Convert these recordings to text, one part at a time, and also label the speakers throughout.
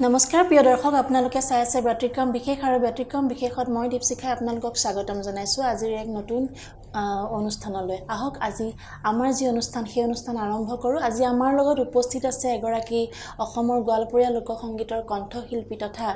Speaker 1: নমস্কাৰ প্ৰিয় দৰ্শক আপোনালোকে চাই আছে ব্যতিক্ৰম বিশেষ আৰু ব্যতিক্ৰম বিশেষত মই দীপশিখাই আপোনালোকক স্বাগতম জনাইছো আজিৰ এক নতুন অনুষ্ঠানলৈ আহক আজি আমাৰ যি অনুষ্ঠান সেই অনুষ্ঠান আৰম্ভ কৰো আজি আমাৰ লগত উপস্থিত আছে এগৰাকী অসমৰ গোৱালপৰীয়া লোক সংগীতৰ কণ্ঠশিল্পী তথা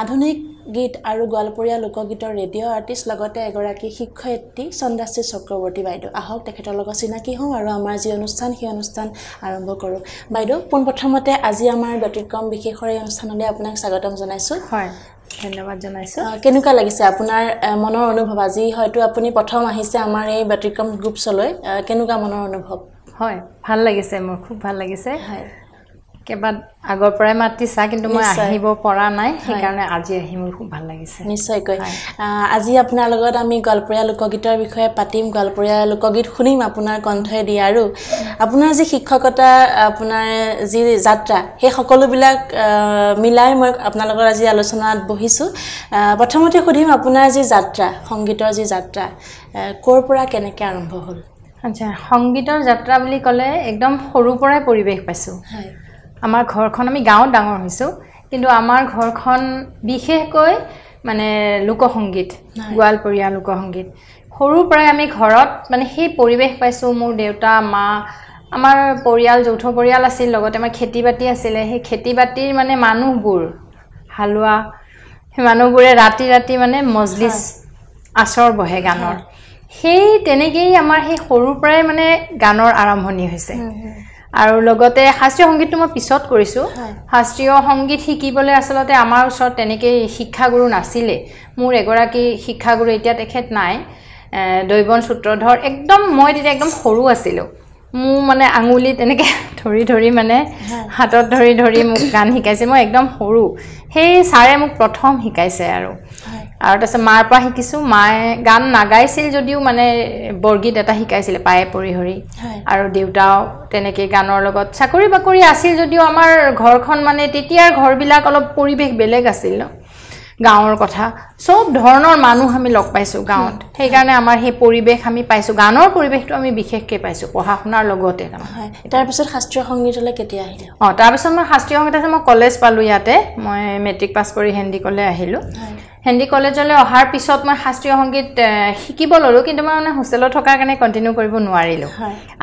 Speaker 1: আধুনিক গীত আৰু গোৱালপৰীয়া লোকগীতৰ ৰেডিঅ' আৰ্টিষ্ট লগতে এগৰাকী শিক্ষয়িত্ৰী চন্দাশ্ৰী চক্ৰৱৰ্তী বাইদেউ আহক তেখেতৰ লগত চিনাকি হওঁ আৰু আমাৰ যি অনুষ্ঠান সেই অনুষ্ঠান আৰম্ভ কৰো বাইদেউ পোনপ্ৰথমতে আজি আমাৰ ব্যতিক্ৰম বিশেষৰ অনুষ্ঠানলৈ আপোনাক স্বাগতম জনাইছো
Speaker 2: হয় ধন্যবাদ জনাইছো
Speaker 1: কেনেকুৱা লাগিছে আপোনাৰ মনৰ অনুভৱ আজি হয়তো আপুনি প্ৰথম আহিছে আমাৰ এই ব্যতিক্ৰম গ্ৰুপছলৈ কেনেকুৱা মনৰ অনুভৱ
Speaker 2: হয় ভাল লাগিছে মোৰ খুব ভাল লাগিছে হয় কেবাদ আগৰ পৰাই মাতিছা কিন্তু মই আহিব পৰা নাই সেইকাৰণে আজি আহি মোৰ খুব ভাল লাগিছে
Speaker 1: নিশ্চয়কৈ আজি আপোনাৰ লগত আমি গোৱালপৰীয়া লোকগীতৰ বিষয়ে পাতিম গোৱালপৰীয়া লোকগীত শুনিম আপোনাৰ কণ্ঠই দি আৰু আপোনাৰ যি শিক্ষকতা আপোনাৰ যি যাত্ৰা সেই সকলোবিলাক মিলাই মই আপোনাৰ লগত আজি আলোচনাত বহিছো প্ৰথমতে সুধিম আপোনাৰ যি যাত্ৰা সংগীতৰ যি যাত্ৰা ক'ৰ পৰা কেনেকৈ আৰম্ভ হ'ল
Speaker 2: আচ্ছা সংগীতৰ যাত্ৰা বুলি ক'লে একদম সৰুৰ পৰাই পৰিৱেশ পাইছো হয় আমাৰ ঘৰখন আমি গাঁৱত ডাঙৰ হৈছো কিন্তু আমাৰ ঘৰখন বিশেষকৈ মানে লোকসংগীত গোৱালপৰীয়া লোকসংগীত সৰুৰ পৰাই আমি ঘৰত মানে সেই পৰিৱেশ পাইছো মোৰ দেউতা মা আমাৰ পৰিয়াল যৌথ পৰিয়াল আছিল লগতে আমাৰ খেতি-বাতি আছিল সেই খেতি-বাতিৰ মানে মানুহবোৰ হালুৱা সেই মানুহবোৰে ৰাতি ৰাতি মানে মজলিছ আসৰ বহে গানৰ সেই তেনেকেই আমাৰ সেই সৰুৰ পৰাই মানে গানৰ আৰম্ভণি হৈছে আৰু লগতে শাস্ত্ৰীয় সংগীতটো মই পিছত কৰিছো শাস্ত্ৰীয় সংগীত শিকিবলৈ আসলতে আমাৰ ওচৰত তেনেকৈ শিক্ষাগুৰু নাছিলে মোৰ এগৰাকী শিক্ষাগুৰু এতিয়া তেখেত নাই দৈবন সূত্ৰধৰ একদম মই তেতিয়া একদম সৰু আছিলো মোৰ মানে আঙুলি তেনেকৈ ধৰি ধৰি মানে হাতত ধৰি ধৰি মোক গান শিকাইছে মই একদম সৰু সেই ছাৰে মোক প্ৰথম শিকাইছে আৰু তাৰপিছত মাৰ পৰা শিকিছো মায়ে গান নাগাইছিল যদিও মানে বৰগীত এটা শিকাইছিল পায়ে পৰিহৰি আৰু দেউতাও তেনেকৈ গানৰ লগত চাকৰি বাকৰি আছিল যদিও আমাৰ ঘৰখন মানে তেতিয়াৰ ঘৰবিলাক অলপ পৰিৱেশ বেলেগ আছিল ন গাঁৱৰ কথা সব ধৰণৰ মানুহ আমি লগ পাইছো গাঁৱত সেইকাৰণে আমাৰ সেই পৰিৱেশ আমি পাইছো গানৰ পৰিৱেশটো আমি বিশেষকৈ পাইছো পঢ়া শুনাৰ লগতে
Speaker 1: তাৰপিছত শাস্ত্ৰীয় সংগীতলৈ কেতিয়া আহিলে
Speaker 2: তাৰপিছত মই শাস্ত্ৰীয় সংগীত মই কলেজ পালো ইয়াতে মই মেট্ৰিক পাছ কৰি হেন্দি কলেজ আহিলো হেন্দি কলেজলৈ অহাৰ পিছত মই শাস্ত্ৰীয় সংগীত শিকিব ললো কিন্তু মই মানে হোষ্টেলত থকাৰ কাৰণে কন্টিনিউ কৰিব নোৱাৰিলো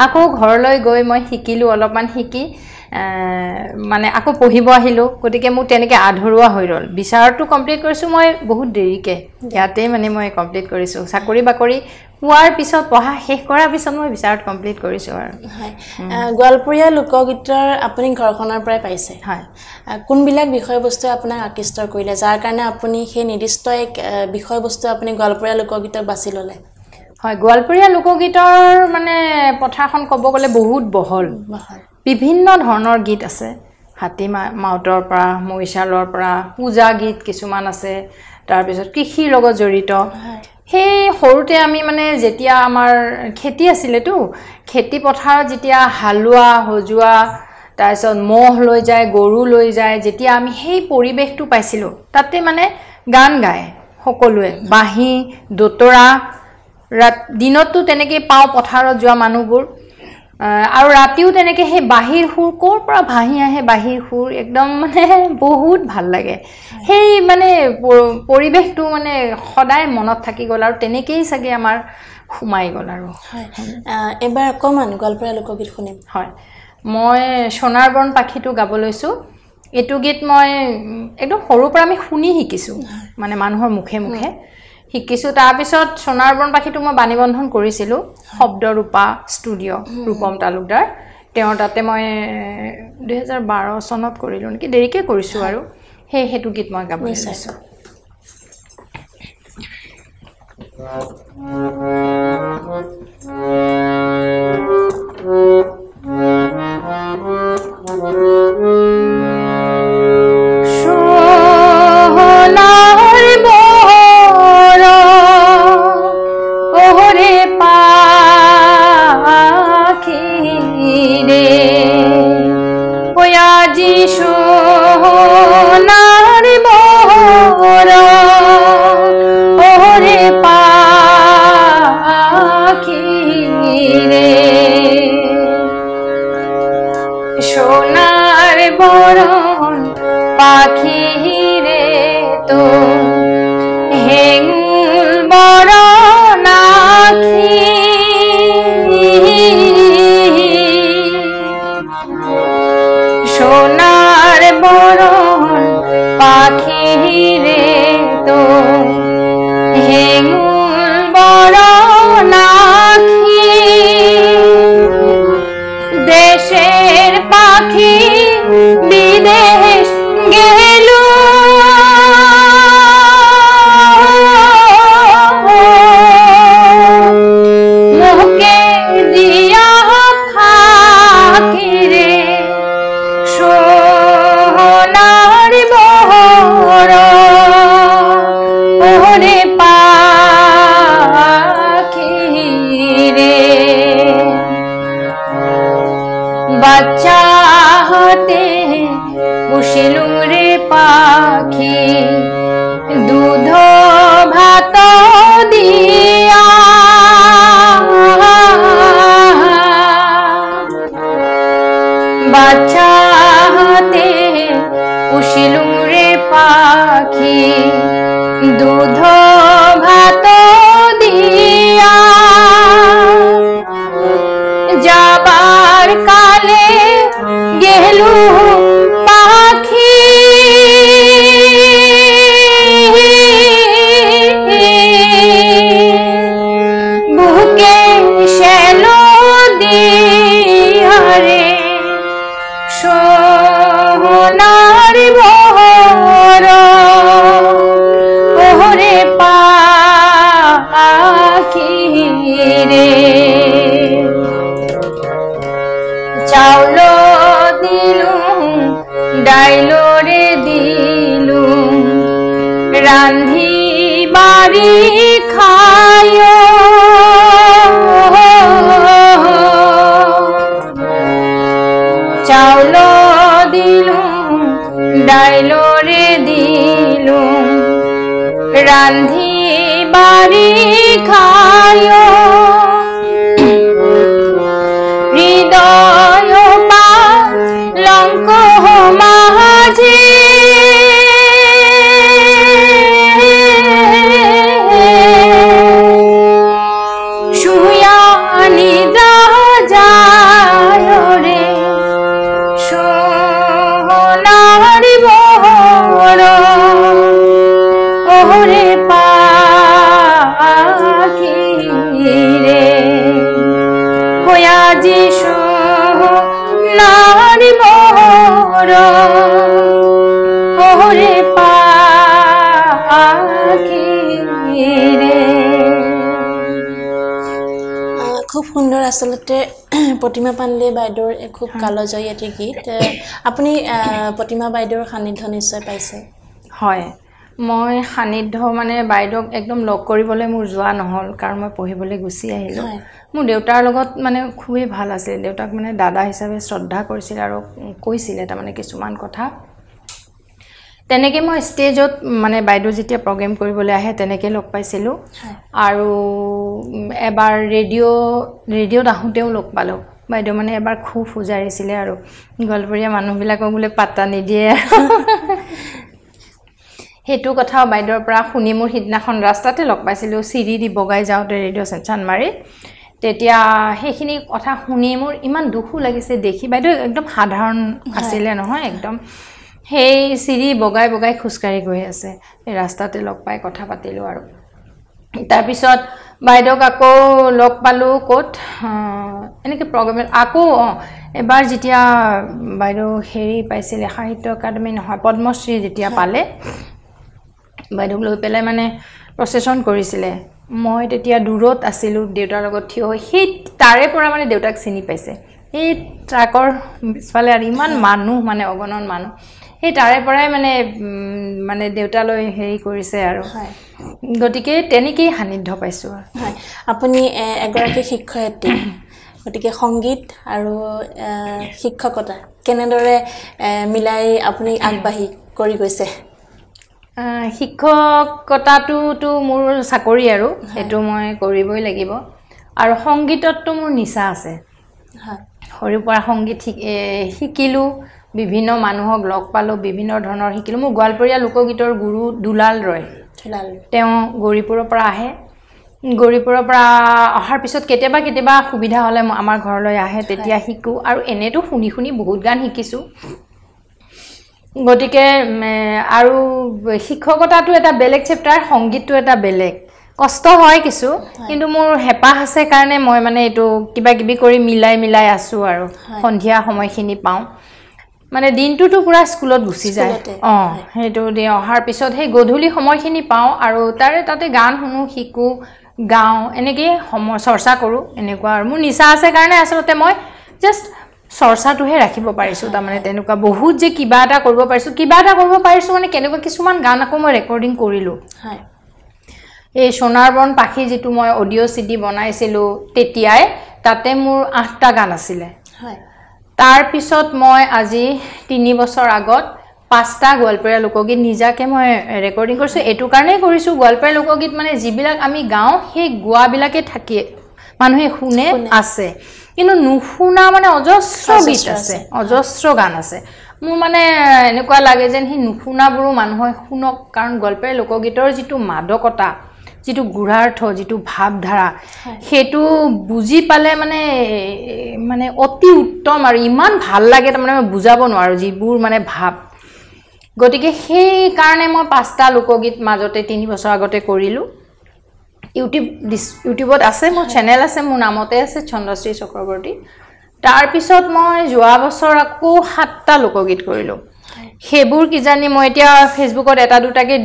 Speaker 2: আকৌ ঘৰলৈ গৈ মই শিকিলো অলপমান শিকি মানে আকৌ পঢ়িব আহিলো গতিকে মোৰ তেনেকৈ আধৰুৱা হৈ ৰল বিচাৰটো কমপ্লিট কৰিছো মই বহুত দেৰিকে ইয়াতে মানে মই কমপ্লিট কৰিছো চাকৰি বাকৰি পোৱাৰ পিছত পঢ়া শেষ কৰাৰ পিছত মই বিচাৰত কমপ্লিট কৰিছো আৰু
Speaker 1: গোৱালপৰীয়া লোকগীতৰ আপুনি ঘৰখনৰ পৰাই পাইছে হয় কোনবিলাক বিষয়বস্তু আপোনাক আকৃষ্ট কৰিলে যাৰ কাৰণে আপুনি সেই নিৰ্দিষ্ট এক বিষয়বস্তু আপুনি গোৱালপৰীয়া লোকগীতক বাছি ল'লে
Speaker 2: হয় গোৱালপৰীয়া লোকগীতৰ মানে পথাৰখন ক'ব গ'লে বহুত বহল বিভিন্ন ধৰণৰ গীত আছে হাতী মাউতৰ পৰা মহিষালৰ পৰা পূজা গীত কিছুমান আছে তাৰপিছত কৃষিৰ লগত জড়িত সেই সৰুতে আমি মানে যেতিয়া আমাৰ খেতি আছিলেতো খেতি পথাৰত যেতিয়া হালোৱা হজুৱা তাৰপিছত মহ লৈ যায় গৰু লৈ যায় যেতিয়া আমি সেই পৰিৱেশটো পাইছিলোঁ তাতে মানে গান গায় সকলোৱে বাঁহী দোতৰা দিনতো তেনেকৈ পাওঁ পথাৰত যোৱা মানুহবোৰ আৰু ৰাতিও তেনেকৈ সেই বাঁহীৰ সুৰ ক'ৰ পৰা ভাহি আহে বাঁহীৰ সুৰ একদম মানে বহুত ভাল লাগে সেই মানে পৰিৱেশটো মানে সদায় মনত থাকি গ'ল আৰু তেনেকেই চাগে আমাৰ সোমাই গ'ল আৰু
Speaker 1: এবাৰ অকণমান গোৱালপৰীয়া লোকগীত শুনিম
Speaker 2: হয় মই সোণাৰ বন পাখিটো গাব লৈছোঁ এইটো গীত মই একদম সৰুৰ পৰা আমি শুনি শিকিছোঁ মানে মানুহৰ মুখে মুখে শিকিছোঁ তাৰপিছত সোণাৰ বন পাখিটো মই বাণীবন্ধন কৰিছিলোঁ শব্দৰূপা ষ্টুডিঅ' ৰূপম তালুকদাৰ তেওঁৰ তাতে মই 2012 চনত কৰিলোঁ নেকি দেৰিকৈ কৰিছোঁ আৰু সেইটো গীত মই গাব লৈছোঁ
Speaker 3: Ki
Speaker 2: উশিলুং রে পাখি দুধ ভাত দিয়া বাচ্চা হাতে উশিলুং রে পাখি দুধ ভাত দিয়া যাবার কালে গেলু পাখি বুকে শেলো দিয়ারে সোনার বহর ওরে পাখি রে চাউল দিলুম ডাইলো রে দিলুম রান্ধি বাড়ি খায় চাউল দিলুম ডাইলো রে দিলুম রান্ধি বাড়ি খায় হৃদয় পালঙ্ক মাঝে শুয়া নিদ্রা যায় রে সোনার বহর ওরে পাখি রে হয়াজি সোনার বহর ওরে পাখি রে।
Speaker 1: খুব সুন্দৰ আসলতে প্ৰতিমা পাণ্ডে বাইদেউৰ খুব কালজয়ী এটি গীত আপুনি প্ৰতিমা বাইদেউৰ সান্নিধ্য নিশ্চয় পাইছে
Speaker 2: হয় মই সান্নিধ্য মানে বাইদেউক একদম লগ কৰিবলৈ মোৰ যোৱা নহল কাৰণ মই পঢ়িবলৈ গুচি আহিলো মোৰ দেউতাৰ লগত মানে খুবেই ভাল আছিল দেউতাক মানে দাদা হিচাপে শ্ৰদ্ধা কৰিছিল আৰু কৈছিল এটা মানে কিছুমান কথা তেনেকে মই ষ্টেজত মানে বাইদেউ যেতিয়া প্ৰগ্ৰাম কৰিবলৈ আহে তেনেকে লগ পাইছিলো আৰু এবাৰ ৰেডিঅ'ত আহোঁতেও লগ পালো বাইদেউ মানে এবাৰ খুব ফুজাৰিছিলে আৰু গলপৰীয়া মানুহবিলাকক বোলে পাত্তা নিদিয়ে হেতু কথাও বাইদেউৰ পৰা শুনি মোৰ হিদনাখন ৰাস্তাতে লগ পাইছিলো চিৰি দি বগাই যাওঁতে ৰেডিঅ' চানমাৰি তেতিয়া সেইখিনি কথা শুনি মোৰ ইমান দুখো লাগিছে দেখি বাইদেউ একদম সাধাৰণ আছিলে নহয় একদম সেই চিৰি বগাই বগাই খুচকাৰি গৈ আছে এই ৰাস্তাতে লগ পাই কথা পাতিলো আৰু তাৰ পিছত বাইদেউক আকৌ লগ পালো ক'ত এনেকে প্ৰগ্ৰামত আকৌ এবাৰ যেতিয়া বাইদেউ হেৰি পাইছিলে সাহিত্য একাডেমি নহয় পদ্মশ্ৰী যেতিয়া পালে বাইদেউক লৈ পেলাই মানে প্ৰচেছন কৰিছিলে মই তেতিয়া দূৰত আছিলো দেউতাৰ লগত থিয় হৈ সেই তাৰে পৰা মানে দেউতাক চিনি পাইছে এই ট্ৰাকৰ পিছফালে আৰু ইমান মানুহ মানে অগণন মানুহ সেই তাৰে পৰাই মানে দেউতালৈ হেৰি কৰিছে আৰু গতিকে তেনেকেই সান্নিধ্য পাইছো
Speaker 1: হয় আপুনি এগৰাকী শিক্ষয়িত্ৰী গতিকে সংগীত আৰু শিক্ষকতা কেনেদৰে মিলাই আপুনি আগবাঢ়ি কৰি গৈছে
Speaker 2: শিক্ষকতাটো মোৰ চাকৰি আৰু এটো মই কৰিবই লাগিব আৰু সংগীততটো মোৰ নিচা আছে হয় সৰুৰ পৰা সংগীত শিকিলো বিভিন্ন মানুহক লগ পালো বিভিন্ন ধৰণৰ শিকিলো মোৰ গোৱালপৰীয়া লোকগীতৰ গুৰু দুলাল ৰয় তেওঁ গৰিপুৰৰ পৰা আহে গৰিপুৰৰ পৰা অহাৰ পিছত কেতিয়াবা সুবিধা হলে আমাৰ ঘৰলৈ আহে তেতিয়া শিকো আৰু এনেটো শুনি শুনি বহুত গান শিকিছো গতিকে আৰু শিক্ষকতাটো এটা বেলেগ চেপ্টাৰ সংগীতটো এটা বেলেগ কষ্ট হয় কিছু কিন্তু মোৰ হেপাহ আছে কাৰণে মই মানে এটো কিবা কিবি কৰি মিলাই আছো আৰু সন্ধিয়া সময়খিনি পাও মানে দিনটোটো পুৰা স্কুলত গুচি যায় হেটো দি অহাৰ পিছত হে গধূলি সময়খিনি পাও আৰু তাতে গান শুনো শিকো গাও এনেকে চৰ্চা কৰো এনেকুৱা আৰু মোৰ নিচা আছে কাৰণে আসলতে মই জাস্ট চৰ্চাটোহে ৰাখিব পাৰিছো তাৰ মানে তেনেকুৱা বহুত যে কিবা এটা কৰিব পাৰিছো মানে কেনেকুৱা কিছুমান গান আকৌ মই ৰেকৰ্ডিং কৰিলো হয় এই সোণাৰবন পাখি যেটো মই অডিও সিডি বনাইছিলো তেতিয়াই তাতে মোৰ 8টা গান আছিল হয় তাৰ পিছত মই আজি 3 বছৰ আগত 5টা গোৱালপৰীয়া লোকগীত নিজাকে মই ৰেকৰ্ডিং কৰিছোঁ এটো কাৰণে কৰিছোঁ গোৱালপৰীয়া লোকগীত মানে যিবিলাক আমি গাওঁ সেই গোৱাবিলাকে থাকি মানুহে শুনে আছে কিন্তু নুশুনা মানে অজস্ৰ গীত আছে অজস্ৰ গান আছে মোৰ মানে এনেকুৱা লাগে যেন হি নুশুনাবোৰো মানুহে শুনক কাৰণ গোৱালপৰীয়া লোকগীতৰ যিটো মাদকতা যিটো গুঢ়াৰ্থ যিটো ভাৱধাৰা হেতু বুজি পালে মানে মানে অতি উত্তম আৰু ইমান ভাল লাগে তাৰমানে মই বুজাব নোৱাৰো যিবোৰ মানে ভাৱ গতিকে সেই কাৰণে মই 5টা লোকগীত মাজতে 3 বছৰ আগতে কৰিলো ইউটিউবত আছে মোৰ চেনেল আছে মোৰ নামতে আছে চন্দ্ৰশ্ৰী চক্ৰৱৰ্তী তাৰ পিছত মই যোৱা বছৰ আকৌ 7টা লোকগীত কৰিলো হেবোৰ কি জানি মই এতিয়া ফেসবুকত এটা দুটাকে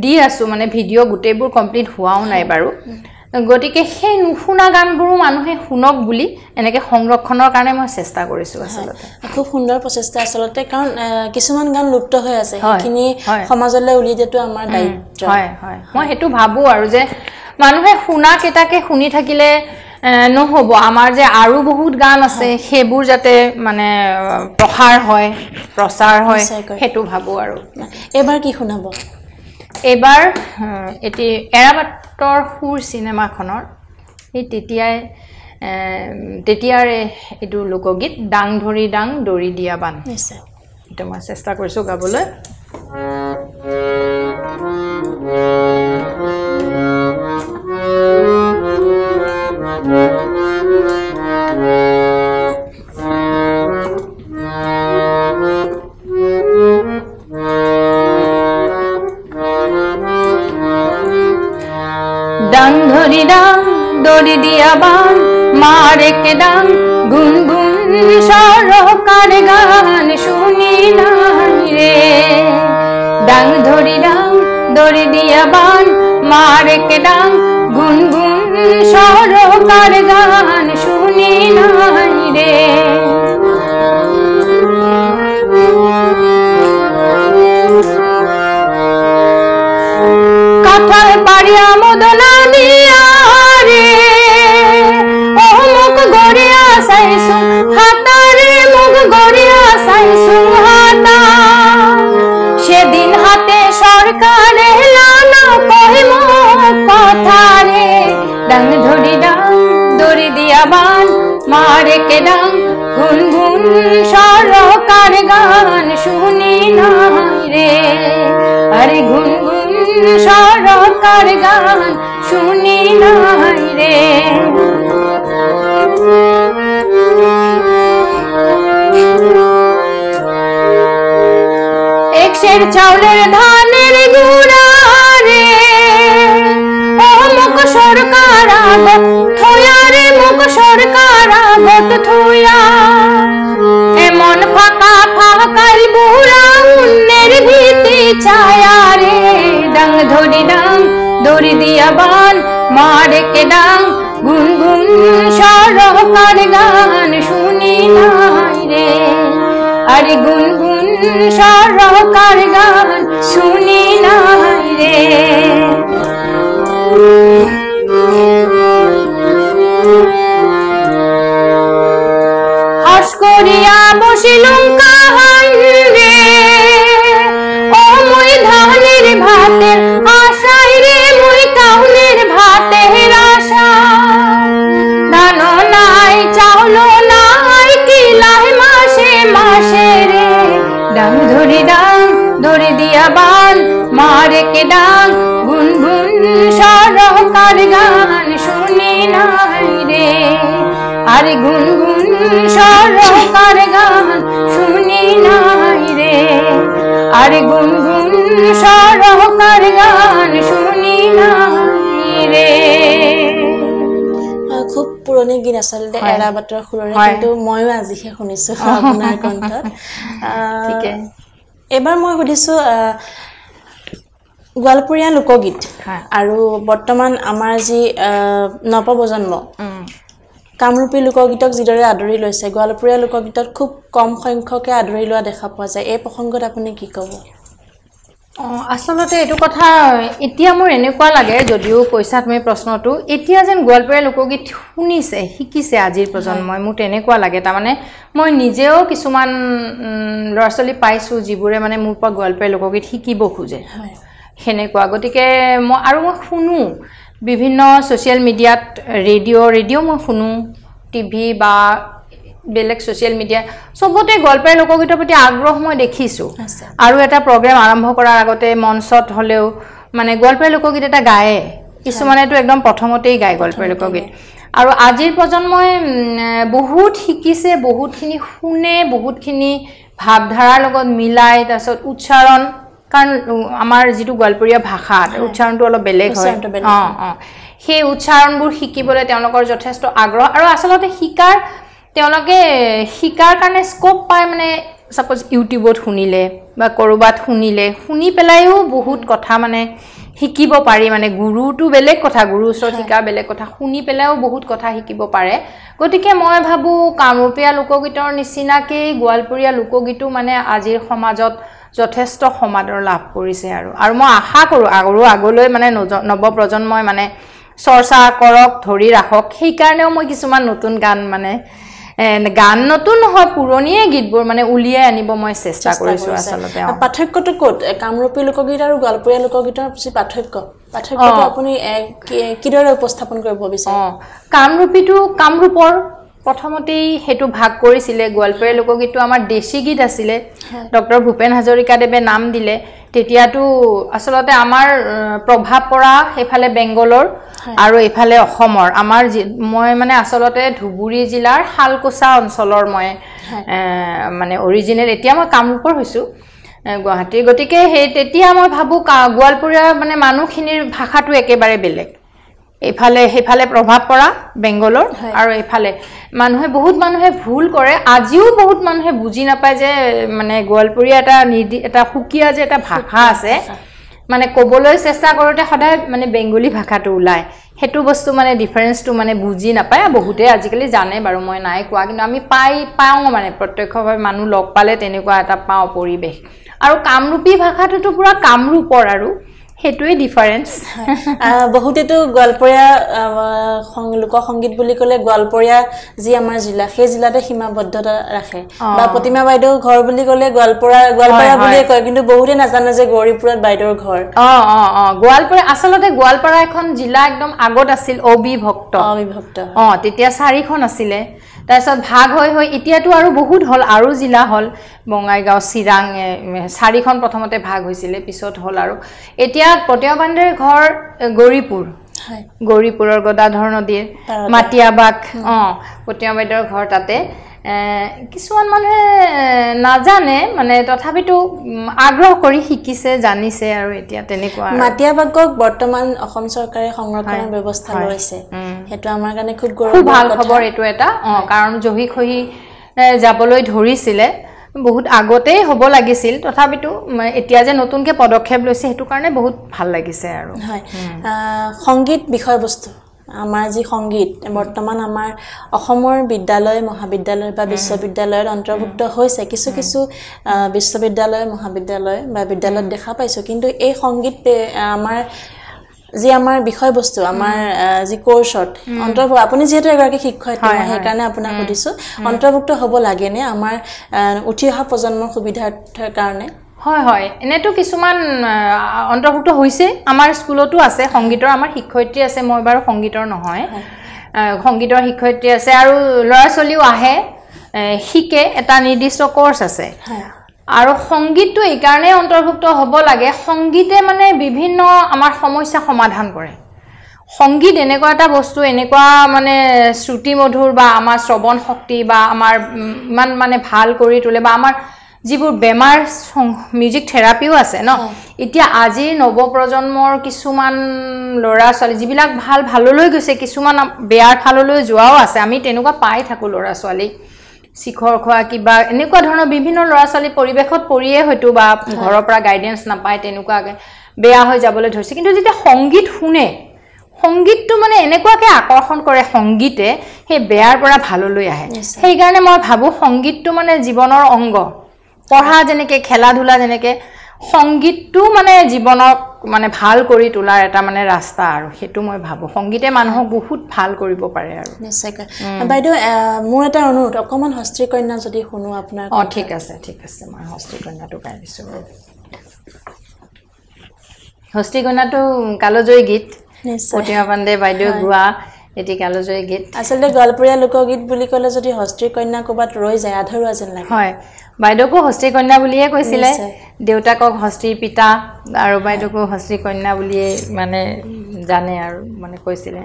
Speaker 2: দি আছো মানে ভিডিও গুটেবোৰ কমপ্লিট হোৱাও নাই বাৰু গতিকে সেই নুশুনা গানবোৰো মানুহে শুনক বুলি এনেকে সংৰক্ষণৰ কাৰণে মই চেষ্টা কৰিছো আসলতে
Speaker 1: খুব সুন্দৰ প্ৰচেষ্টা আসলতে কাৰণ কিছুমান গান লুপ্ত হৈ আছে সেইখিনি সমাজলৈ উলি দিয়াটো আমাৰ দায়িত্ব
Speaker 2: হয় হয় মই হেতু ভাবো আৰু যে মানুহে শুনা কেটাকে শুনি থাকিলে নহব আমাৰ যে আৰু বহুত গান আছে হেবোৰ যাতে মানে প্ৰচাৰ হয় হেতু ভাবো আৰু
Speaker 1: এবাৰ কি শুনাব
Speaker 2: এবাৰ এটি এৰাবাটৰ সুৰ সিনেমাখনৰ এই তেতিয়াৰে এটো লোকগীত ডাং ধৰি ডাং দৰি দিয়া বান
Speaker 1: নিশ্চয়
Speaker 2: এটা মই চেষ্টা কৰিছো গাবলৈ ডাং ধৰি ডাং দৰি দিয়া বান মাৰে কে ডাং গুন গুন সৰকাৰ গান শুনি নাই ৰে ডাং ধৰি ডাং দৰি দিয়া বান মাৰে কে ডাং গুন গুন সৰকাৰ গান শুনি নাই ৰে কাঠাল পাড়িয়া মদনা দিয়ারে ও মুখ গড়িয়া সাইসু হাতারে মুখ গড়িয়া সাইসু হাতা সেদিন হাতে সরকারে লানা কহিম কথারে ডাং ধরি ডাং দড়ি দিয়া বান মারে কে ডাং গুন গুন সরকার গান শুনি নাই রে আরে গুন গুন সরকার গান শুনি নাই রে একশের চাউলের ধানের গুড়া রে ও মুখ সরকার আগত থয়া রে মুখ সরকার আগত থয়া এমন ফাঁকা ফাঁকাই বুড়া উন্নের ভীতি ছায়া রে ডাং ধরি ডাং দড়ি দিয়া বান মারে কে ডাং গুন গুন সরকার গান শুনি নাই রে আরে গুন গুন সরকার গান শুনি নাই রে হাস করিয়া বসিলুম কাহান রে ও মুই ধানের ভাতের আশায় রে মুই কাউনের ভাতের আশা ধান নাই চাউল নাই কিলাই মাসে মাসে রে ডাং ধরি ডাং দড়ি দিয়া বান মারে কে ডাং গুন গুন সরকার গান শুনি নাই রে আরে গুন গুন সরকার গান শুনি নাই রে আরে গুন গুন সরকার গান শুনি নাই রে
Speaker 1: খুব পুৰণি গীত আচলতে এৰাবাটৰ সুৰৰে কিন্তু ময়ো আজিহে শুনিছো আপোনাৰ কণ্ঠত
Speaker 2: ঠিকে
Speaker 1: এবাৰ মই সুধিছো গোৱালপৰীয়া লোকগীত আৰু বৰ্তমান আমাৰ যি নৱপ্ৰজন্ম কামৰূপী লোকগীতক যিদৰে আদৰি লৈছে গোৱালপৰীয়া লোকগীতত খুব কম সংখ্যকে আদৰি লোৱা দেখা পোৱা যায় এই প্ৰসংগত আপুনি কি ক'ব
Speaker 2: আসলতে এইটো কথা এতিয়া মোৰ এনেকুৱা লাগে যদিও কৈছা তুমি প্ৰশ্নটো এতিয়া যেন গোৱালপৰীয়া লোকগীত শুনিছে শিকিছে আজিৰ প্ৰজন্মই মোৰ তেনেকুৱা লাগে তাৰমানে মই নিজেও কিছুমান ল'ৰা ছোৱালী পাইছোঁ যিবোৰে মানে মোৰ পৰা গোৱালপৰীয়া লোকগীত শিকিব খোজে সেনেকুৱা গতিকে মই শুনো বিভিন্ন ছ'চিয়েল মিডিয়াত ৰেডিঅ' মই শুনো টিভি বা বেলেগ ছ'চিয়েল মিডিয়া সবতে গোৱালপৰীয়া লোকগীতৰ প্ৰতি আগ্ৰহ মই দেখিছোঁ আৰু এটা প্ৰগ্ৰাম আৰম্ভ কৰাৰ আগতে মঞ্চত হ'লেও মানে গোৱালপৰীয়া লোকগীত এটা গায়ে কিছুমানেতো একদম প্ৰথমতেই গায় গোৱালপৰীয়া লোকগীত আৰু আজিৰ প্ৰজন্মই বহুত শিকিছে বহুতখিনি শুনে বহুতখিনি ভাৱধাৰাৰ লগত মিলাই তাৰপিছত উচ্চাৰণ কাৰণ আমাৰ যিটো গোৱালপৰীয়া ভাষা উচ্চাৰণটো অলপ বেলেগ হয় সেই উচ্চাৰণবোৰ শিকিবলৈ তেওঁলোকৰ যথেষ্ট আগ্ৰহ আৰু আচলতে তেওঁলোকে শিকাৰ কাৰণে স্কোপ পায় মানে সাপোজ ইউটিউবত শুনিলে বা কৰবাত শুনি পেলাইও বহুত কথা মানে শিকিব পাৰি মানে গুৰুটো বেলেগ কথা গুৰু ওচৰত শিকা বেলেগ কথা শুনি পেলাইও বহুত কথা শিকিব পাৰে গতিকে মই ভাবো কামৰূপীয়া লোকগীতৰ নিচিনাকে গোৱালপৰীয়া লোকগীতো মানে আজিৰ সমাজত যথেষ্ট সমাদৰ লাভ কৰিছে আৰু মই আশা কৰো আগলৈ মানে নৱ প্ৰজন্মই মানে চৰ্চা কৰক ধৰি ৰাখক সেই কাৰণেও মই কিছুমান নতুন গান মানে গান নতুন নহয় পুৰণিয়ে গীতবোৰ মানে উলিয়াই আনিব মই চেষ্টা কৰিছো আচলতে
Speaker 1: পাৰ্থক্যটো ক'ত কামৰূপী লোকগীত আৰু গোৱালপৰীয়া লোকগীতৰ কি পাৰ্থক্যটো আপুনি কিদৰে উপস্থাপন কৰিব বিচাৰে
Speaker 2: কামৰূপীটো কামৰূপৰ প্ৰথমতেই হেতু ভাগ কৰিছিলে গোৱালপৰীয়া লোকগীতটো আমাৰ দেশী গীত আছিলে ডক্টৰ ভূপেন হাজৰিকাদেৱে নাম দিলে তেতিয়াটো আচলতে আমাৰ প্ৰভাৱ পৰা হেফালে বেংগলৰ আৰু এফালে অসমৰ আমাৰ মই মানে আচলতে ধুবুৰী জিলাৰ হালকোচা অঞ্চলৰ মই মানে অৰিজিনেল এতিয়া মই কামৰূপৰ হৈছো গুৱাহাটী গতিকে সেই তেতিয়া মই ভাবো গোৱালপৰীয়া মানে মানুহখিনিৰ ভাষাটো একেবাৰে বেলেগ হেফালে প্ৰভাৱ পৰা বেংগলৰ আৰু এফালে বহুত মানুহে ভুল কৰে আজিও বহুত মানুহে বুজি নাপায় যে মানে গোৱালপৰীয়া এটা সুকীয়া যে এটা ভাষা আছে মানে ক'বলৈ চেষ্টা কৰোতে সদায় মানে বেংগলী ভাষাটো ওলায় হেতু বস্তু মানে ডিফাৰেন্সটো মানে বুজি নাপায় বহুতে আজিকালি জানে বাৰু মই নাই কোৱা কিন্তু আমি পাওঁ মানে প্ৰত্যক্ষভাৱে মানুহ লগ পালে তেনেকুৱা এটা পাওঁ পৰিবেশ আৰু কামৰূপী ভাষাটোতো পুৰা কামৰূপৰ আৰু হেতুৱে ডিফাৰেন্স
Speaker 1: বহুতেতো গোৱালপৰীয়া লোক সংগীত বুলি ক'লে গোৱালপৰীয়া যি আমাৰ জিলা সেই জিলাতে সীমাবদ্ধতা ৰাখে বা প্ৰতিমা বাইদেউ ঘৰ বুলি ক'লে গোৱালপৰীয়া বুলিয়ে কয় কিন্তু বহুতে নাজানে যে গৌৰীপুৰত বাইদেউৰ ঘৰ
Speaker 2: গোৱালপৰীয়া আচলতে গোৱালপাৰা এখন জিলা একদম আগত আছিল অবিভক্ত তেতিয়া 4খন আছিলে তাৰপিছত ভাগ হৈ এতিয়াতো আৰু বহুত হল আৰু জিলা হল বঙাইগাঁও চিৰাং 4খন প্ৰথমতে ভাগ হৈছিলে পিছত হল আৰু এতিয়া প্ৰতিমা বাইদেউৰ ঘৰ গৌৰীপুৰৰ গদাধৰ নদীৰ মাটিয়াবাগ প্ৰতিমা বাইদেউৰ ঘৰ তাতে কিছুমান মানুহে নাজানে মানে তথাপিতো আগ্ৰহ কৰি শিকিছে জানিছে আৰু এতিয়া তেনেকুৱা
Speaker 1: মাটিয়াবাগক বৰ্তমান অসম চৰকাৰে সংৰক্ষণৰ ব্যৱস্থা লৈছে হেতু আমাৰ কাৰণে খুব
Speaker 2: ভাল খবৰ এটো এটা কাৰণ জহি খহি যাবলৈ ধৰিছিলে বহুত আগতেই হ'ব লাগিছিল তথাপিতো এতিয়া যে নতুনকে পদক্ষেপ লৈছে হেতু কাৰণে বহুত ভাল লাগিছে আৰু
Speaker 1: সংগীত বিষয়বস্তু আমাৰ যি সংগীত বৰ্তমান আমাৰ অসমৰ বিদ্যালয় মহাবিদ্যালয় বা বিশ্ববিদ্যালয়ৰ অন্তৰ্ভুক্ত হৈছে কিছু বিশ্ববিদ্যালয় মহাবিদ্যালয় বা বিদ্যালয়ত দেখা পাইছো কিন্তু এই সংগীত আমাৰ বিষয়বস্তু আমাৰ যি কোৰ্সত অন্তৰ্ভুক্ত আপুনি যেহেতু এগৰাকী শিক্ষয়িত্ৰী সেই কাৰণে আপোনাক সুধিছো অন্তৰ্ভুক্ত হ'ব লাগে নে আমাৰ উঠি অহা প্ৰজন্মৰ সুবিধাৰ কাৰণে
Speaker 2: হয় এনেটো কিছুমান অন্তৰ্ভুক্ত হৈছে আমাৰ স্কুলতো আছে সংগীতৰ আমাৰ শিক্ষয়িত্ৰী আছে মই বাৰু সংগীতৰ নহয় সংগীতৰ শিক্ষয়িত্ৰী আছে আৰু ল'ৰা ছোৱালীও আহে শিকে এটা নিৰ্দিষ্ট কোৰ্স আছে আৰু সংগীতটো এই কাৰণে অন্তৰ্ভুক্ত হ'ব লাগে সংগীতে মানে বিভিন্ন আমাৰ সমস্যা সমাধান কৰে সংগীত এনেকুৱা এটা বস্তু এনেকুৱা মানে শ্ৰুতি মধুৰ বা আমাৰ শ্ৰৱণ শক্তি বা আমাৰ ইমান মানে ভাল কৰি তোলে বা আমাৰ যিবোৰ বেমাৰ মিউজিক থেৰাপিও আছে ন এতিয়া আজি নৱপ্ৰজন্মৰ কিছুমান ল'ৰা ছোৱালী যিবিলাক ভাললৈ গৈছে কিছুমান বেয়াৰ ফাললৈ যোৱাও আছে আমি তেনেকুৱা পাই থাকো ল'ৰা ছোৱালী শিখৰ খোৱা কিবা এনেকুৱা ধৰণৰ বিভিন্ন ল'ৰা ছোৱালী পৰিবেশত পৰিয়ে হয়তো বা ঘৰৰ পৰা গাইডেন্স নাপায় তেনেকুৱাকে বেয়া হৈ যাবলৈ ধৰিছে কিন্তু যেতিয়া সংগীত শুনে সংগীতটো মানে এনেকুৱাকে আকৰ্ষণ কৰে সংগীতে সেই বেয়াৰ পৰা ভাললৈ আহে সেই কাৰণে মই ভাবো সংগীতটো মানে জীৱনৰ অংগ পঢ়া যেনেকে খেলা ধুলা যেনেকে সংগীতটো মানে জীৱনক মানে ভাল কৰি তোলাৰ এটা মানে ৰাস্তা আৰু সেইটো মই ভাবো সংগীতে মানুহক বহুত ভাল কৰিব পাৰে আৰু
Speaker 1: নিশ্চয়কৈ বাইদেউ মোৰ এটা অনুৰোধ অকমান হস্ত্ৰী কন্যা যদি শুনো আপোনাৰ
Speaker 2: ঠিক আছে মই হস্ত্ৰী কন্যাটো গাই দিছো হস্ত্ৰী কন্যাটো কালজয়ী গীত প্ৰতিমা পাণ্ডে বাইদেউ গোৱা এটি কালজয়ী গীত
Speaker 1: আসলে গলপৰীয়া লোকগীত বুলি ক'লে যদি হস্ত্ৰী কন্যা ক'বাত ৰৈ যায় আধৰুৱা যেন লাগে
Speaker 2: হয় বাইদেউকো হস্ত্ৰী কন্যা বুলিয়ে কৈছিলে দেউতাকক হস্ত্ৰীৰ পিতা আৰু বাইদেউকো হস্ত্ৰী কন্যা বুলিয়ে মানে জানে আৰু মানে কৈছিলে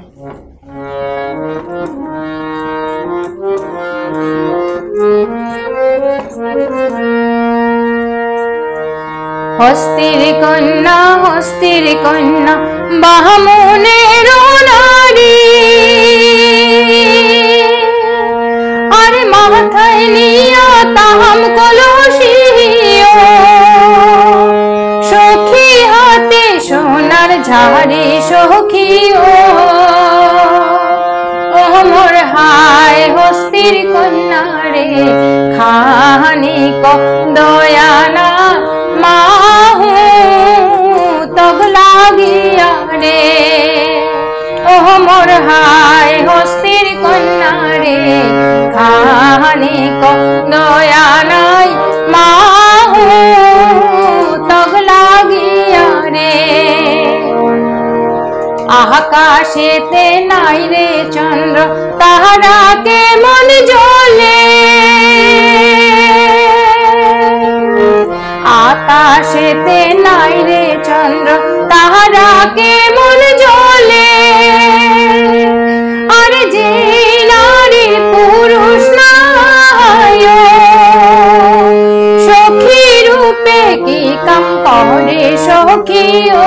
Speaker 2: হস্তীৰ কন্যা বামুণেৰ নাৰী আরে মাথায় নিয়া তাহাম কলসিও সখী হাতে সোনার ঝাড়ি সখীও ও মোর হায় হস্তীর কন্যা রে খানিক দয়ানা মাহু তগ লাগিয়া রে ও মোর হায় হস্তীর কন্যা রে খানিক দয়া নাই মাহু তগ লাগিয়া রে আকাশেতে নাই রে চন্দ্র তারা কেমন জ্বলে আকাশেতে নাই রে চন্দ্র তারা কেমন জ্বলে আরে যে নারী পুরুষ নাই সখী রূপে কি কাম করে সখীও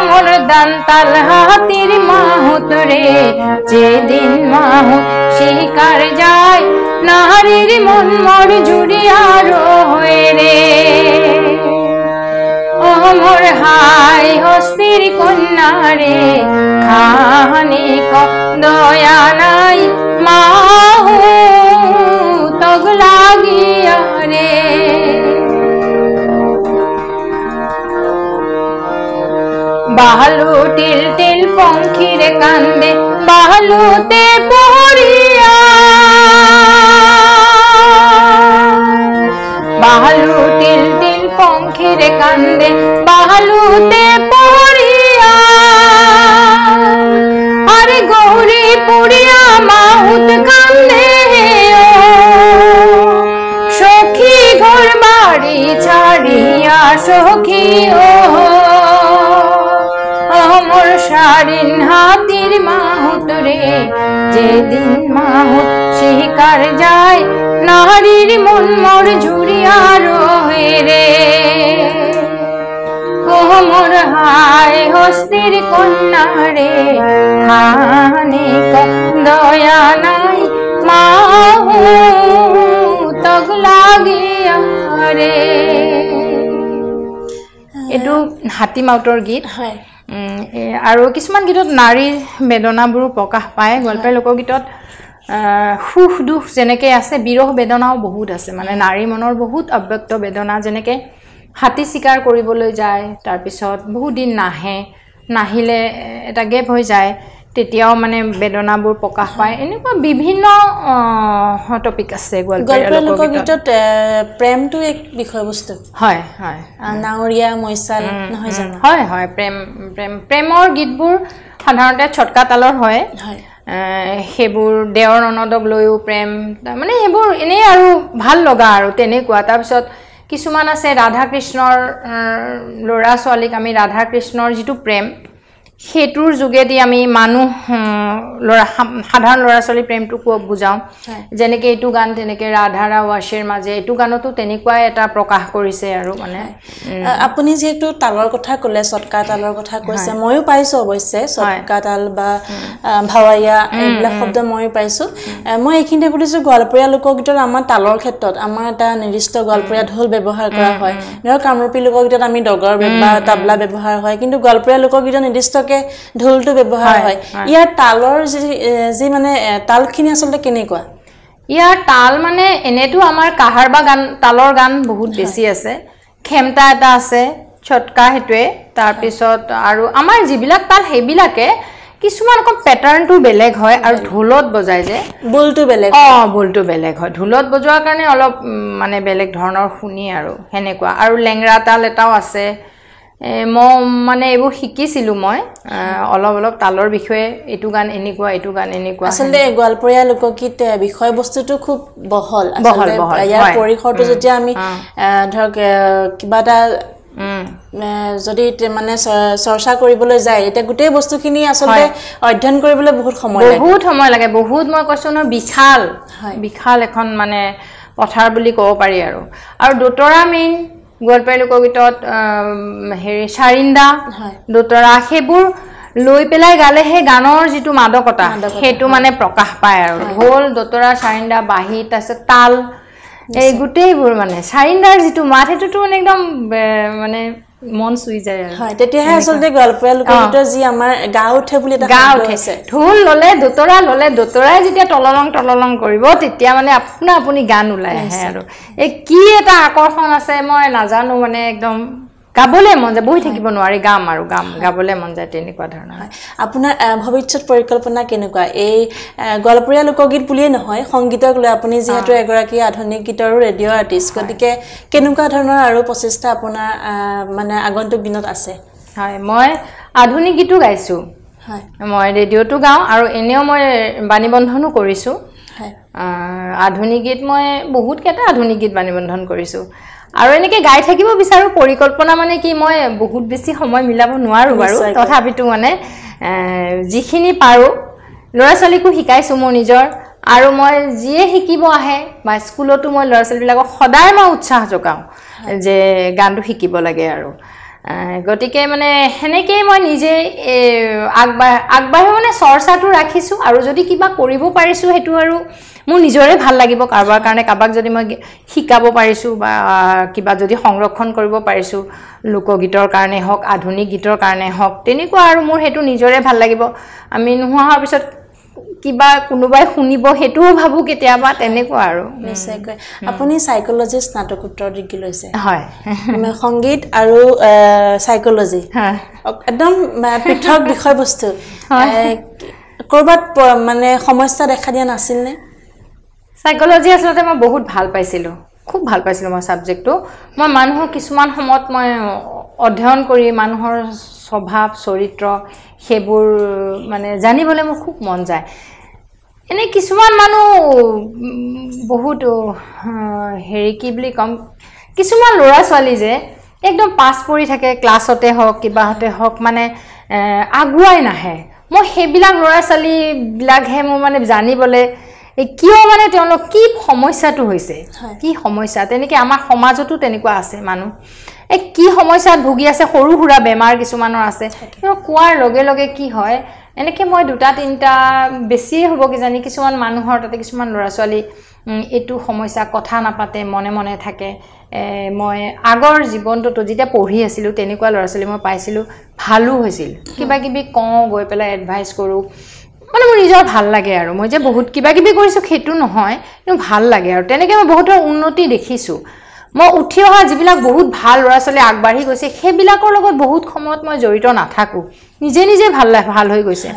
Speaker 2: মোর দান্তাল হাতির মাহুত রে যেদিন মাহুত শিকার যায় নারীর মন মোর জুড়িয়ার হয়ে রে ও মোর হায় হস্তীর কন্যা রে খানিক দয়া নাই মাহু তগ লাগিয়া রে বালু টিল টিল পঙ্খিরে কান্দে বালুতে পড়িয়া বালু টিল টিল পঙ্খিরে কান্দে বালুতে পড়িয়া আরে গৌরী পুড়িয়া মাহুত কান্দে সখী ঘর বাড়ি ছাড়িয়া সখী মোর সারিন হাতির মাহুত রে যেদিন মাহুত শিকার যায় নারীর মন মোর ঝুড়িয়া রহে রে ও মোর হায় হস্তীর কন্যা রে খানিক দয়া নাই মাহু তগ লাগিয়া রে এইটো হাতী মাউতৰ গীত
Speaker 1: হয়
Speaker 2: আৰু কিছুমান গীতত নাৰীৰ বেদনাবোৰ প্ৰকাশ পায় গল্পৰ লোকগীতত সুখ দুখ যেনেকৈ আছে বিৰহ বেদনাও বহুত আছে মানে নাৰী মনৰ বহুত অব্যক্ত বেদনা যেনেকৈ হাতী চিকাৰ কৰিবলৈ যায় তাৰপিছত বহুত দিন নাহিলে এটা গেপ হৈ যায় তেতিয়াও মানে বেদনাবোৰ প্ৰকাশ পায় এনেকুৱা বিভিন্ন টপিক আছে
Speaker 1: গল্পৰ লোকগীতত প্ৰেমটো এক বিষয়বস্তু
Speaker 2: হয় হয়
Speaker 1: নাৱৰীয়া মৈচাল নহয় জানো
Speaker 2: হয় হয় প্ৰেমৰ গীতবোৰ সাধাৰণতে ছটকা তালৰ হয় সেইবোৰ দেওৰ ননদক লৈও প্ৰেম মানে সেইবোৰ এনেই আৰু ভাল লগা আৰু তেনেকুৱা তাৰপিছত কিছুমান আছে ৰাধা কৃষ্ণৰ ল'ৰা ছোৱালীক আমি ৰাধা কৃষ্ণৰ যিটো প্ৰেম হেতুৰ যোগেদি আমি মানুহ সাধাৰণ ল'ৰা ছোৱালী প্ৰেমটো বুজাওঁ যেনেকৈ এইটো গান তেনেকৈ ৰাধাৰা ৱাশেৰ মাজে এইটো গানতো তেনেকুৱাই এটা প্ৰকাশ কৰিছে আৰু মানে
Speaker 1: আপুনি যেহেতু তালৰ কথা ক'লে ছটকা তালৰ কথা কৈছে ময়ো পাইছোঁ অৱশ্যে ছটকা তাল বা ভাৱাইয়া এইবিলাক শব্দ ময়ো পাইছোঁ মই এইখিনিতে বুলিছোঁ গোৱালপৰীয়া লোকগীতত আমাৰ তালৰ ক্ষেত্ৰত আমাৰ এটা নিৰ্দিষ্ট গোৱালপৰীয়া ঢোল ব্যৱহাৰ কৰা হয় ধৰক কামৰূপী লোকগীতত আমি ডগৰ বা তাবলা ব্যৱহাৰ হয় কিন্তু গোৱালপৰীয়া লোকগীতত নিৰ্দিষ্টকৈ ঢোলটো ব্যৱহাৰ হয় ইয়াৰ তালৰ যি মানে তালখিনি আচলতে কেনেকুৱা
Speaker 2: ইয়াৰ তাল মানে এনেটো আমাৰ কাহাৰ বা গান তালৰ গান বহুত বেছি আছে খেমটা এটা আছে ছটকা হেতুৱে তাৰ পিছত আৰু আমাৰ যিবিলাক তাল হেবিলাকে কিছুমান কম প্যাটাৰ্নটো বেলেগ হয় আৰু ঢোলত বজায় যে
Speaker 1: বুলটো বেলেগ
Speaker 2: বুলটো বেলেগ হয় ঢোলত বজোৱাৰ কাৰণে অলপ মানে বেলেগ ধৰণৰ শুনি আৰু হেনেকুৱা আৰু লেংৰা তাল এটাও আছে মই মানে এইবোৰ শিকিছিলো মই অলপ তালৰ বিষয়ে এটু গান এনেকুৱা
Speaker 1: আসলে গোৱালপৰীয়া লোকগীত বিষয়বস্তুটো খুব বহল আসলে ইয়াৰ পৰিসৰটো যেতিয়া আমি ধৰক কিবা এটা যদি মানে চৰ্চা কৰিবলৈ যায় এটা গুটেই বস্তুখিনি আসলে অধ্যয়ন কৰিবলৈ বহুত সময় লাগে
Speaker 2: বহুত মই কৈছো ন বিশাল এখন মানে পথাৰ বুলি ক'ব পাৰি আৰু দোতৰা মেইন গোৱালপৰীয়া লোকগীতত হেৰি চাৰিন্দা দোতৰা সেইবোৰ লৈ পেলাই গালে হে গানৰ যিটো মাদকতা হেতু মানে প্ৰকাশ পায় আৰু ঢোল দোতৰা চাৰিন্দা বাঁহী তাৰছত তাল এই গুটেইবোৰ মানে চাৰিন্দাৰ যিটো মাত হেতুটো মানে একদম মানে মন চুই যায় আৰু
Speaker 1: হয় তেতিয়াহে আসলে গোৱালপৰীয়া লোকগীতৰ যি আমাৰ গা উঠে বুলি এটা গা উঠে
Speaker 2: ঢোল ললে দোতৰাই যেতিয়া তললং কৰিব তেতিয়া মানে আপুনি গান ওলাই আহে আৰু এই কি এটা আকৰ্ষণ আছে মই নাজানো মানে একদম গাবলৈ মন যায় বহি থাকিব নোৱাৰি গাবলৈ মন যায় তেনেকুৱা ধৰণৰ
Speaker 1: আপোনাৰ ভৱিষ্যত পৰিকল্পনা কেনেকুৱা এই গোৱালপৰীয়া লোকগীত বুলিয়ে নহয় সংগীতক লৈ আপুনি যেহেতু এগৰাকী আধুনিক গীতৰ ৰেডিঅ' আৰ্টিষ্ট গতিকে কেনেকুৱা ধৰণৰ আৰু প্ৰচেষ্টা আপোনাৰ মানে আগন্তুক দিনত আছে
Speaker 2: হয় মই আধুনিক গীতো গাইছো হয় মই ৰেডিঅ'টো গাওঁ আৰু এনেও মই বাণীবন্ধনো কৰিছো হয় আধুনিক গীত মই বহুত কেইটা আধুনিক গীত বাণীবন্ধন কৰিছো আৰু এনেকে গাই থাকিব বিচাৰো পৰিকল্পনা মানে কি মই বহুত বেছি সময় মিলাব নোৱাৰো বাৰু তথাপিটো মানে যিখিনি পাৰো ল'ৰা ছোৱালীকো শিকাইছো মই নিজৰ আৰু মই যিয়ে শিকিব আহে বা স্কুলতো মই ল'ৰা ছোৱালীবিলাকক সদায় মই উৎসাহ যোগাও যে গানটো শিকিব লাগে আৰু গতিকে মানে হেনেকে মই নিজে আগবাঢ়ি মানে চৰ্চাটো ৰাখিছো আৰু যদি কিবা কৰিব পাৰিছো হেতু আৰু মোৰ নিজৰে ভাল লাগিব কাৰবাৰ কাৰণে কাবাক যদি মই শিকাব পাৰিছো বা কিবা যদি সংৰক্ষণ কৰিব পাৰিছো লোকগীতৰ কাৰণে হক আধুনিক গীতৰ কাৰণে হক তেনেকুৱা আৰু মোৰ হেতু নিজৰে ভাল লাগিব আমি নোহোৱাৰ পিছত কিবা কোনোবাই শুনিব হেতুও ভাবু কেতিয়াবা তেনেকুৱা আৰু
Speaker 1: নিশ্চয়কৈ আপুনি সাইকোলজি স্নাতকোত্তৰ ডিগ্ৰী লৈছে
Speaker 2: হয়
Speaker 1: সংগীত আৰু সাইকোলজি একদম পৃথক বিষয়বস্তু কৰবাত মানে সমস্যা দেখা দিয়া নাছিল নে
Speaker 2: সাইকোলজি আসলতে মই বহুত ভাল পাইছিলো খুব ভাল পাইছিলো মই সাবজেক্টটো মই মানুহৰ কিছুমান সময়ত মই অধ্যয়ন কৰি মানুহৰ স্বভাৱ চৰিত্ৰ হেবোৰ মানে জানিবলৈ মোৰ খুব মন যায় এনে কিছুমান মানুহ বহুত হেৰি কি বুলি কম কিছুমান ল'ৰা ছোৱালী যে একদম পাছ পৰি থাকে ক্লাছতে হওক কিবাহতে হওক মানে আগুৱাই নাহে মই হেবিলাক ল'ৰা ছোৱালী বিলাকহে মোৰ মানে জানিবলৈ কিয় মানে তেওঁলোক কি সমস্যাটো হৈছে কি সমস্যা তেনেকে আমাৰ সমাজতো তেনেকুৱা আছে মানুহ কি সমস্যাত ভুগি আছে সৰু হুৰা বেমাৰ কিছুমানৰ আছে কোৱাৰ লগে লগে কি হয় এনেকে মই দুটা তিনটা বেছি হ'ব কি জানি কিছুমান মানুহৰ তাতে কিছুমান ল'ৰা ছোৱালী এটু সমস্যা কথা নাপাতে মনে মনে থাকে মই আগৰ জীৱনটো যেতিয়া পঢ়ি আছিলো তেনেকুৱা ল'ৰা ছোৱালী মই পাইছিলো ভালো হৈছিল কিবা কিবি গৈ পেলাই এডভাইস কৰো মানে মোৰ নিজৰ ভাল লাগে আৰু মই যে বহুত কিবা কিবি কৰিছো হেতু নহয় কিন্তু ভাল লাগে আৰু তেনেকে মই বহুতৰ উন্নতি দেখিছো মই উঠি অহা যিবিলাক বহুত ভাল ল'ৰা ছোৱালী আগবাঢ়ি গৈছে হেবিলাকৰ লগত বহুত সময়ত মই জড়িত নাথাকো নিজে ভাল হৈ গৈছে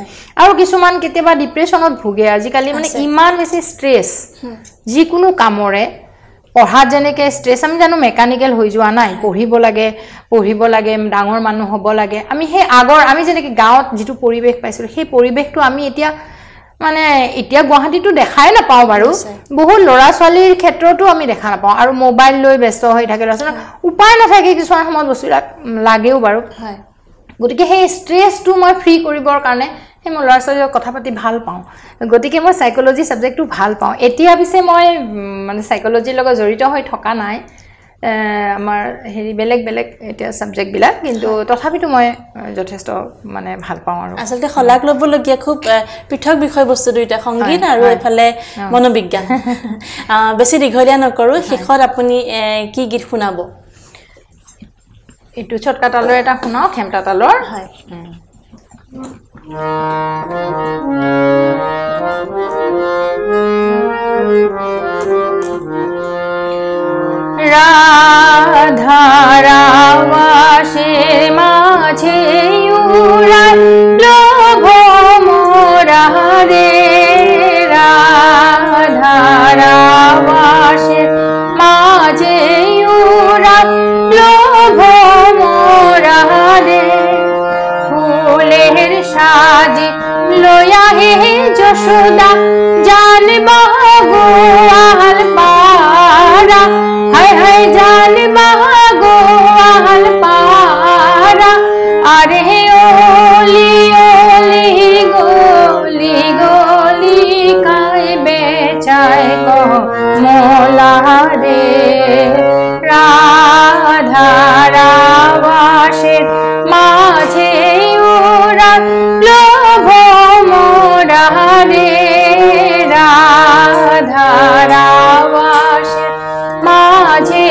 Speaker 2: আৰু কিছুমান কেতিয়াবা ডিপ্ৰেছনত ভুগে আজিকালি মানে ইমান বেছি ষ্ট্ৰেছ যিকোনো কামৰে পঢ়াত যেনেকে ষ্ট্ৰেছ আমি জানো মেকানিক্যাল হৈ যোৱা নাই পঢ়িব লাগে ডাঙৰ মানুহ হ'ব লাগে আমি হে আগৰ আমি যেনেকে গাঁৱত যিটো পৰিবেশ পাইছিলো সেই পৰিবেশটো আমি এতিয়া মানে এতিয়া গুৱাহাটীটো দেখাই নাপাও বাৰু বহুত ল'ৰা ছোৱালীৰ ক্ষেত্ৰতো আমি দেখা নাপাও আৰু মোবাইল লৈ ব্যস্ত হৈ থাকে ল'ৰা ছোৱালী উপায় নাথাকে কিছুমান সময়ত বস্তু লাগেও বাৰু হয় গতিকে সেই ষ্ট্ৰেছটো মই ফ্ৰী কৰিবৰ কাৰণে সেই মই ল'ৰা ছোৱালীৰ কথা পাতি ভাল পাওঁ গতিকে মই সাইকোলজি সাবজেক্টটো ভাল পাওঁ এতিয়া পিছে মই মানে সাইকোলজিৰ লগত জড়িত হৈ থকা নাই আমাৰ হেৰি বেলেগ এটা সাবজেক্ট বিলাক কিন্তু তথাপিতো মই যথেষ্ট মানে ভাল পাওঁ আৰু
Speaker 1: আসলতে খলাক লবলগীয়া খুব পৃথক বিষয়বস্তু দুইটা সংগীত আৰু এফালে মনোবিজ্ঞান বেছি দীঘলীয়া নকৰো শেষত আপুনি কি গীত শুনাব
Speaker 2: এটু ছটকা তালৰ এটা শুনাও খেমটা তালৰ হয় রাধা রাবাসের মাঝে উড়ায় লোভ মোরা রে রাধা রাবাসের মাঝে উড়ায় লোভ মোরা রে ফুলের সাজে লয়া হে যশোদা জাল বাগুয়াল পারা হায় হায় জাল বাগুয়াল পারা আরে ওলি ওলি গলি গলি কায় বেচায় গো মোলা রে রাধা রাবাসের মাঝে উড়া লোভ মোরা রে রাধা রাবাসের মাঝে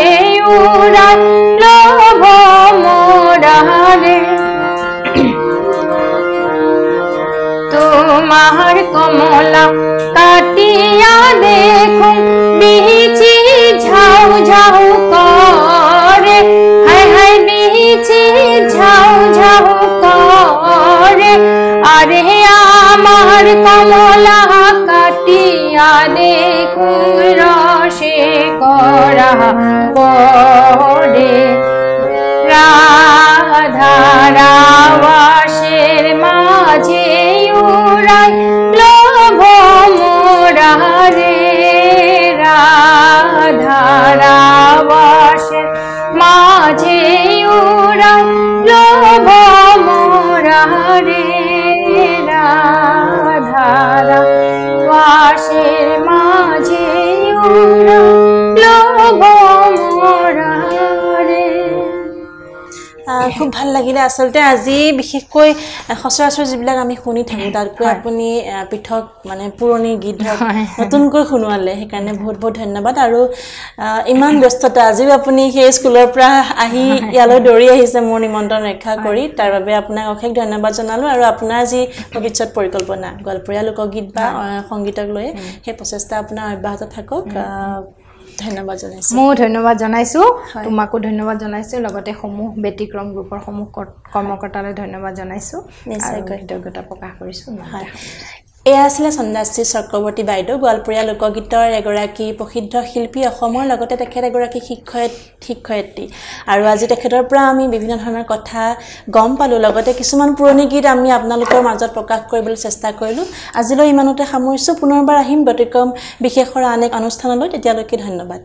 Speaker 2: উড়া লোভ মোরা রে তোমার কমলা কাটিয়া দেখুন বিচি ঝাউ ঝাউ করে হায় হায় বিচি ঝাউ ঝাউ করে আরে আমার কমলা কাটিয়া দেখুন রসে করা পড়ে রাধা রাবাসের মাঝে উড়ায় লোভ মোরা রে রাধা রাবাসের মাঝে উড়ায় লোভ মোরা রে রাধা রাবাসের মাঝে উড়ায় লোভ মোরা রে।
Speaker 1: খুব ভাল লাগিলে আচলতে আজি বিশেষকৈ সচৰাচৰ যিবিলাক আমি শুনি থাকোঁ তাতকৈ আপুনি পৃথক মানে পুৰণি গীত নতুনকৈ শুনোৱালে সেইকাৰণে বহুত বহুত ধন্যবাদ আৰু ইমান ব্যস্ততা আজিও আপুনি সেই স্কুলৰ পৰা আহি ইয়ালৈ দৌৰি আহিছে মোৰ নিমন্ত্ৰণ ৰক্ষা কৰি তাৰ বাবে আপোনাক অশেষ ধন্যবাদ জনালোঁ আৰু আপোনাৰ যি ভৱিষ্যত পৰিকল্পনা গোৱালপৰীয়া লোকগীত বা সংগীতক লৈ সেই প্ৰচেষ্টা আপোনাৰ অব্যাহত থাকক ধন্যবাদ জনাইছোঁ
Speaker 2: মই ধন্যবাদ জনাইছোঁ তোমাকো ধন্যবাদ জনাইছোঁ লগতে সমূহ ব্যতিক্ৰম গ্ৰুপৰ সমূহ কৰ্মকৰ্তালৈ ধন্যবাদ জনাইছোঁ
Speaker 1: নিশ্চয়
Speaker 2: কৃতজ্ঞতা প্ৰকাশ কৰিছোঁ
Speaker 1: হয় এয়া আছিলে চন্দাশ্ৰী চক্ৰৱৰ্তী বাইদেউ গোৱালপৰীয়া লোকগীতৰ এগৰাকী প্ৰসিদ্ধ শিল্পী অসমৰ লগতে তেখেত এগৰাকী শিক্ষয়িত্ৰী আৰু আজি তেখেতৰ পৰা আমি বিভিন্ন ধৰণৰ কথা গম পালোঁ লগতে কিছুমান পুৰণি গীত আমি আপোনালোকৰ মাজত প্ৰকাশ কৰিবলৈ চেষ্টা কৰিলোঁ আজিলৈ ইমানতে সামৰিছোঁ পুনৰবাৰ আহিম ব্যতিক্ৰম বিশেষৰ আন এক অনুষ্ঠানলৈ তেতিয়ালৈকে ধন্যবাদ